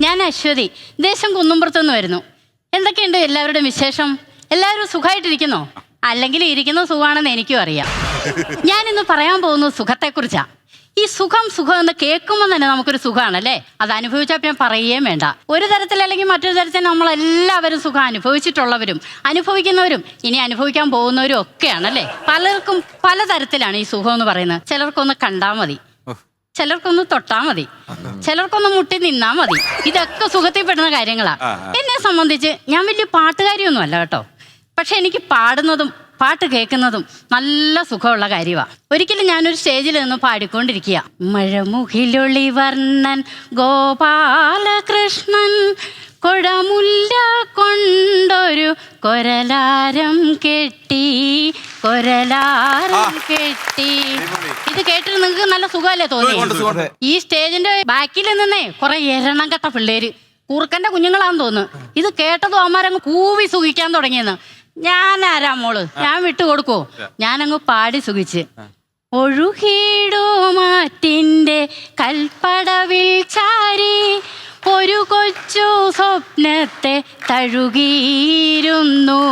ഞാൻ അശ്വതി, ദേശം കുന്നുംപുറത്തുനിന്ന് വരുന്നു. എന്തൊക്കെയുണ്ട് എല്ലാവരുടെയും വിശേഷം? എല്ലാവരും സുഖമായിട്ടിരിക്കുന്നോ? അല്ലെങ്കിൽ ഇരിക്കുന്ന സുഖമാണെന്ന് എനിക്കും അറിയാം. ഞാനിന്ന് പറയാൻ പോകുന്നത് സുഖത്തെക്കുറിച്ചാണ്. ഈ സുഖം എന്ന് കേൾക്കുമ്പോൾ തന്നെ നമുക്കൊരു സുഖമാണല്ലേ. അത് അനുഭവിച്ചാൽ പിന്നെ പറയുകയും വേണ്ട. ഒരു തരത്തിൽ അല്ലെങ്കിൽ മറ്റൊരു തരത്തിൽ നമ്മളെല്ലാവരും സുഖം അനുഭവിച്ചിട്ടുള്ളവരും അനുഭവിക്കുന്നവരും ഇനി അനുഭവിക്കാൻ പോകുന്നവരും ഒക്കെയാണല്ലേ. പലർക്കും പലതരത്തിലാണ് ഈ സുഖം എന്ന് പറയുന്നത്. ചിലർക്കൊന്ന് കണ്ടാൽ മതി, ചിലർക്കൊന്ന് തൊട്ടാ മതി, ചിലർക്കൊന്ന് മുട്ടി നിന്നാ മതി. ഇതൊക്കെ സുഖത്തിൽ പെടുന്ന കാര്യങ്ങളാ. എന്നെ സംബന്ധിച്ച് ഞാൻ വലിയ പാട്ടുകാരിയൊന്നും അല്ല കേട്ടോ. പക്ഷെ എനിക്ക് പാടുന്നതും പാട്ട് കേൾക്കുന്നതും നല്ല സുഖമുള്ള കാര്യമാണ്. ഒരിക്കലും ഞാനൊരു സ്റ്റേജിൽ നിന്ന് പാടിക്കൊണ്ടിരിക്കുക. മഴമുഖിലൊളി വർണ്ണൻ ഗോപാലകൃഷ്ണൻ കൊടമുല്ല കൊണ്ടൊരു കൊരലാരം കെട്ടി ഇത് കേട്ടിട്ട് നിങ്ങൾക്ക് നല്ല സുഖമല്ലേ തോന്നി? ഈ സ്റ്റേജിന്റെ ബാക്കിൽ നിന്നേ കുറെ എരണം കെട്ട പിള്ളേര് കൂർക്കന്റെ കുഞ്ഞുങ്ങളാന്ന് തോന്നുന്നു. ഇത് കേട്ടതും അമ്മമാരങ്ങ് കൂവി സുഖിക്കാൻ തുടങ്ങിയെന്ന്. ഞാൻ ആരാ മോള്, ഞാൻ വിട്ടുകൊടുക്കോ? ഞാനങ്ങ് പാടി സുഖിച്ച്. ഒഴുകിടുമാറ്റിന്റെ കൽപ്പടവിൽ ചാരി ഒരു കൊച്ചു സ്വപ്നത്തെ തഴുകിയിരുന്നു.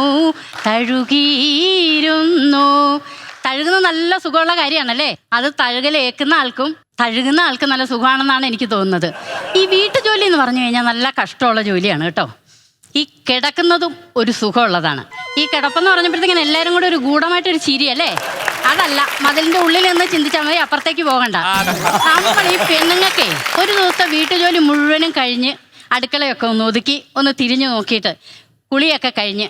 തഴുകുന്ന നല്ല സുഖമുള്ള കാര്യമാണല്ലേ. അത് തഴുകലേക്കുന്ന ആൾക്കും നല്ല സുഖമാണെന്നാണ് എനിക്ക് തോന്നുന്നത്. ഈ വീട്ടുജോലി എന്ന് പറഞ്ഞു കഴിഞ്ഞാൽ നല്ല കഷ്ടമുള്ള ജോലിയാണ് കേട്ടോ. ഈ കിടക്കുന്നതും ഒരു സുഖമുള്ളതാണ്. ഈ കിടപ്പെന്ന് പറഞ്ഞപ്പോഴത്തേക്കിന് എല്ലാവരും കൂടെ ഒരു ഗൂഢമായിട്ടൊരു ചിരിയല്ലേ. അതല്ല, മതിലിന്റെ ഉള്ളിൽ നിന്ന് ചിന്തിച്ചാൽ മതി, അപ്പുറത്തേക്ക് പോകണ്ട. നമ്മൾ ഈ പെണ്ണുങ്ങൾക്കേ ഒരു ദിവസത്തെ വീട്ടുജോലി മുഴുവനും കഴിഞ്ഞ് അടുക്കളയൊക്കെ ഒന്ന് ഒതുക്കി ഒന്ന് തിരിഞ്ഞു നോക്കിയിട്ട് കുളിയൊക്കെ കഴിഞ്ഞ്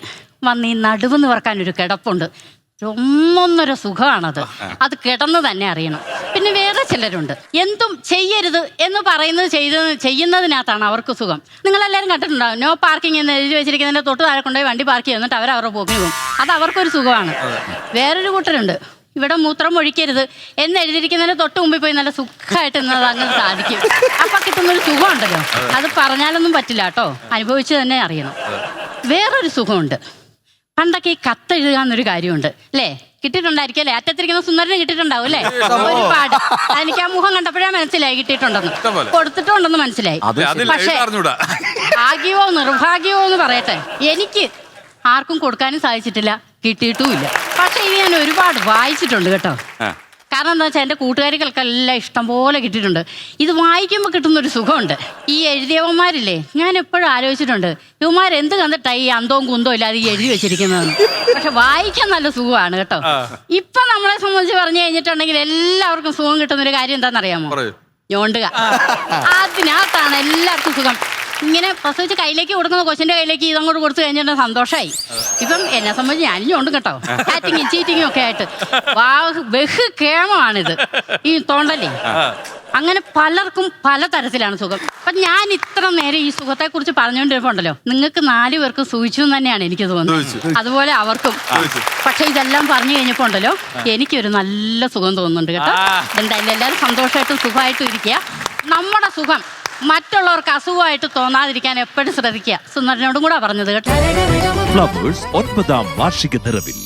വന്ന് ഈ നടുവ് നിവർക്കാനൊരു കിടപ്പുണ്ട്. ഒന്നൊന്നര സുഖമാണത്. അത് കിടന്ന് തന്നെ അറിയണം. പിന്നെ വേറെ ചിലരുണ്ട് എന്തും ചെയ്യരുത് എന്ന് പറയുന്നത് ചെയ്യുന്നതിനകത്താണ് അവർക്ക് സുഖം. നിങ്ങളെല്ലാവരും കണ്ടിട്ടുണ്ടാവും, നോ പാർക്കിംഗ് എന്ന് എഴുതി വെച്ചിരിക്കുന്നതിൻ്റെ തൊട്ട് താഴെ കൊണ്ടുപോയി വണ്ടി പാർക്ക് ചെയ്യുന്നിട്ട് അവരുടെ പോക്കിന് പോകും. അത് അവർക്കൊരു സുഖമാണ്. വേറൊരു കൂട്ടരുണ്ട്, ഇവിടെ മൂത്രം ഒഴിക്കരുത് എന്ന് എഴുതിയിരിക്കുന്നതിന് തൊട്ട് മുമ്പിൽ പോയി നല്ല സുഖമായിട്ട് ഇന്നത് അങ്ങനെ സാധിക്കും. അപ്പം കിട്ടുന്നൊരു സുഖമുണ്ടല്ലോ, അത് പറഞ്ഞാലൊന്നും പറ്റില്ല കേട്ടോ, അനുഭവിച്ച് തന്നെ അറിയണം. വേറൊരു സുഖമുണ്ട്. പണ്ടൊക്കെ ഈ കത്തെഴുതുക എന്നൊരു കാര്യമുണ്ട് അല്ലേ. കിട്ടിയിട്ടുണ്ടായിരിക്കും അല്ലേ? അറ്റത്തിരിക്കുന്ന സുന്ദരന് കിട്ടിയിട്ടുണ്ടാവും അല്ലേ ഒരുപാട്. എനിക്ക് ആ മുഖം കണ്ടപ്പോഴേ മനസ്സിലായി കിട്ടിയിട്ടുണ്ടെന്ന്, കൊടുത്തിട്ടുണ്ടെന്ന് മനസ്സിലായി. പക്ഷേ ഭാഗ്യമോ നിർഭാഗ്യമോ എന്ന് പറയട്ടെ, എനിക്ക് ആർക്കും കൊടുക്കാനും സാധിച്ചിട്ടില്ല, കിട്ടിയിട്ടുമില്ല. പക്ഷെ ഇത് ഞാൻ ഒരുപാട് വായിച്ചിട്ടുണ്ട് കേട്ടോ. കാരണം എന്താ വെച്ചാൽ എൻ്റെ കൂട്ടുകാരികൾക്കെല്ലാം ഇഷ്ടം പോലെ കിട്ടിയിട്ടുണ്ട്. ഇത് വായിക്കുമ്പോൾ കിട്ടുന്നൊരു സുഖമുണ്ട്. ഈ എഴുതിയവന്മാരില്ലേ, ഞാൻ എപ്പോഴും ആലോചിച്ചിട്ടുണ്ട്, ഇവന്മാർ എന്ത് കണ്ടിട്ടാണ് ഈ അന്തവും കുന്തവും ഇല്ലാതെ ഈ എഴുതി വെച്ചിരിക്കുന്നതെന്ന്. പക്ഷെ വായിക്കാൻ നല്ല സുഖമാണ് കേട്ടോ. ഇപ്പം നമ്മളെ സംബന്ധിച്ച് പറഞ്ഞു കഴിഞ്ഞിട്ടുണ്ടെങ്കിൽ എല്ലാവർക്കും സുഖം കിട്ടുന്നൊരു കാര്യം എന്താണെന്നറിയാമോ? ഞോണ്ടുക. അതിനകത്താണ് എല്ലാവർക്കും സുഖം. ഇങ്ങനെ പ്രസവിച്ച് കയ്യിലേക്ക് കൊടുക്കുന്ന കൊച്ചിന്റെ കയ്യിലേക്ക് ഇതങ്ങോട്ട് കൊടുത്തു കഴിഞ്ഞിട്ട് സന്തോഷമായി. ഇപ്പം എന്നെ സംബന്ധിച്ച് ഞാനും ഞോണ്ടും കേട്ടോ, ചാറ്റിങ്ങും ചീറ്റിങ്ങും ഒക്കെ ആയിട്ട്. ബഹു കേമമാണിത് ഈ തോണ്ടല്ലേ. അങ്ങനെ പലർക്കും പലതരത്തിലാണ് സുഖം. അപ്പം ഞാൻ ഇത്ര നേരം ഈ സുഖത്തെക്കുറിച്ച് പറഞ്ഞുകൊണ്ടിരിപ്പുണ്ടല്ലോ, നിങ്ങൾക്ക് 4 പേർക്കും സുഖിച്ചു എന്ന് തന്നെയാണ് എനിക്ക് തോന്നുന്നത്, അതുപോലെ അവർക്കും. പക്ഷെ ഇതെല്ലാം പറഞ്ഞു കഴിഞ്ഞപ്പോൾ ഉണ്ടല്ലോ എനിക്കൊരു നല്ല സുഖം തോന്നുന്നുണ്ട് കേട്ടോ. എന്തായാലും എല്ലാവരും സന്തോഷമായിട്ടും സുഖമായിട്ടും ഇരിക്കുക. നമ്മുടെ സുഖം മറ്റുള്ളവർക്ക് അസുഖമായിട്ട് തോന്നാതിരിക്കാൻ എപ്പോഴും ശ്രദ്ധിക്കുക. സുന്ദരനോടും കൂടെ പറഞ്ഞത് കേട്ടോ. ഫ്ലവേഴ്സ് 9ാം വാർഷിക നിറവിൽ